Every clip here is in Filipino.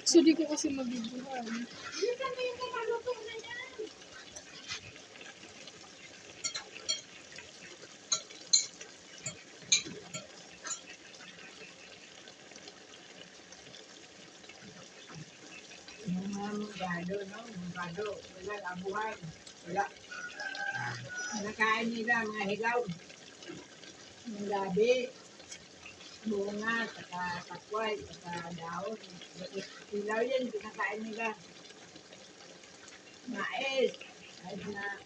So, di ko kasi mabibuhan. Yung mga mugado, no? Mugado. Wala labuhan. Wala. Nakain nila mga hilaw. Yung gabi. Bunga, saka takway, saka daon. Hilaw yan, kinakain nila. Mais. Kahit na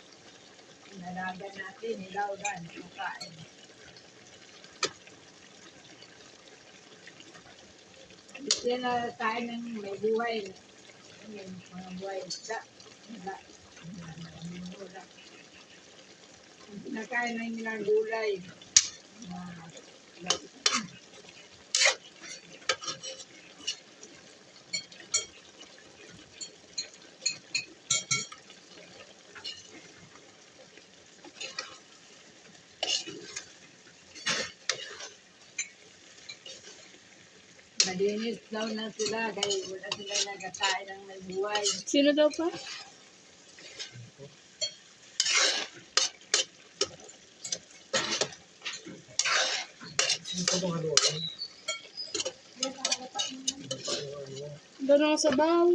nalagan natin, hilaw lang, kinakain. Gusto na tayo ng may buhay. Yung mga buhay isda. Wala. Wala. Kinakain na nilang gulay. Malinis daw na sila kaya wala sila nagkakain ng may buhay. Sino daw pa? Doon ako sa baw.